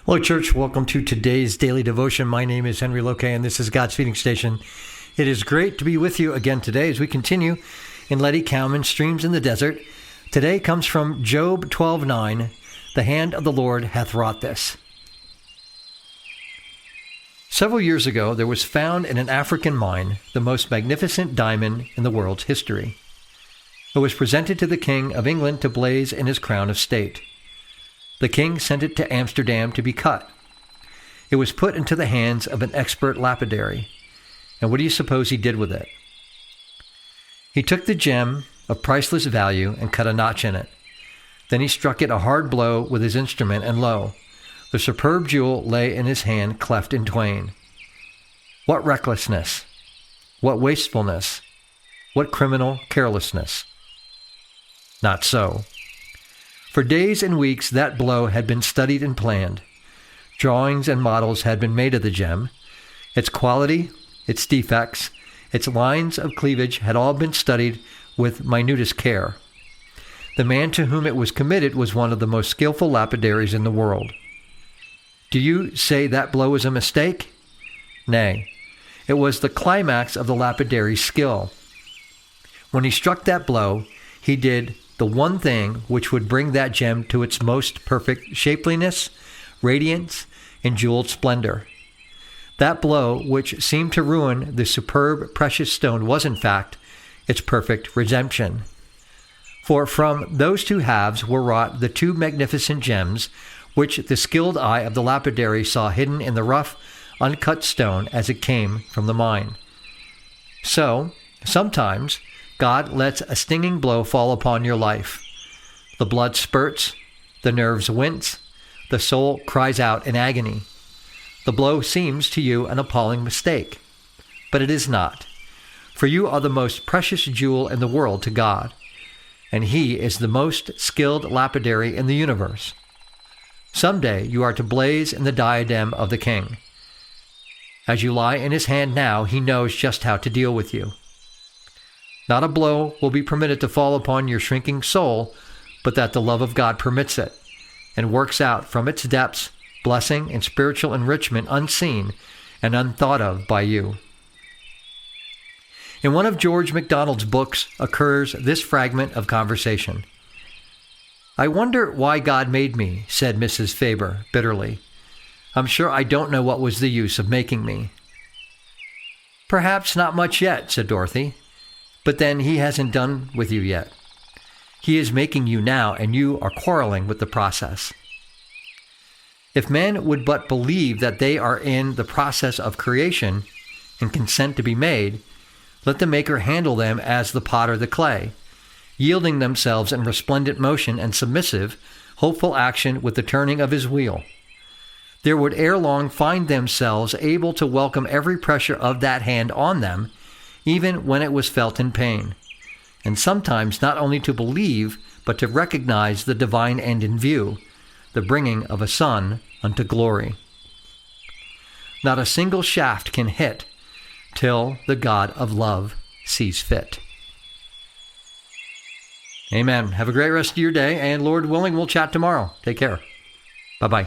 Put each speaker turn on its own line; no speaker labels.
Hello, church. Welcome to today's daily devotion. My name is Henry Loke, and this is God's Feeding Station. It is great to be with you again today as we continue in Letty Cowman, Streams in the Desert. Today comes from Job 12:9. The hand of the Lord hath wrought this. Several years ago, there was found in an African mine the most magnificent diamond in the world's history. It was presented to the King of England to blaze in his crown of state. The king sent it to Amsterdam to be cut. It was put into the hands of an expert lapidary. And what do you suppose he did with it? He took the gem of priceless value and cut a notch in it. Then he struck it a hard blow with his instrument, and lo, the superb jewel lay in his hand cleft in twain. What recklessness! What wastefulness! What criminal carelessness! Not so. For days and weeks that blow had been studied and planned. Drawings and models had been made of the gem. Its quality, its defects, its lines of cleavage had all been studied with minutest care. The man to whom it was committed was one of the most skillful lapidaries in the world. Do you say that blow was a mistake? Nay, it was the climax of the lapidary's skill. When he struck that blow, he did the one thing which would bring that gem to its most perfect shapeliness, radiance, and jeweled splendor. That blow, which seemed to ruin the superb precious stone, was in fact its perfect redemption. For from those two halves were wrought the two magnificent gems which the skilled eye of the lapidary saw hidden in the rough, uncut stone as it came from the mine. So, sometimes, God lets a stinging blow fall upon your life. The blood spurts, the nerves wince, the soul cries out in agony. The blow seems to you an appalling mistake, but it is not, for you are the most precious jewel in the world to God, and He is the most skilled lapidary in the universe. Someday you are to blaze in the diadem of the King. As you lie in His hand now, He knows just how to deal with you. Not a blow will be permitted to fall upon your shrinking soul, but that the love of God permits it, and works out from its depths blessing and spiritual enrichment unseen and unthought of by you. In one of George MacDonald's books occurs this fragment of conversation. "I wonder why God made me," said Mrs. Faber bitterly. "I'm sure I don't know what was the use of making me." "Perhaps not much yet," said Dorothy. "But then He hasn't done with you yet. He is making you now, and you are quarreling with the process." If men would but believe that they are in the process of creation and consent to be made, let the Maker handle them as the potter the clay, yielding themselves in resplendent motion and submissive, hopeful action with the turning of His wheel. There would ere long find themselves able to welcome every pressure of that hand on them, even when it was felt in pain, and sometimes not only to believe, but to recognize the divine end in view, the bringing of a son unto glory. Not a single shaft can hit till the God of love sees fit. Amen. Have a great rest of your day, and Lord willing, we'll chat tomorrow. Take care. Bye-bye.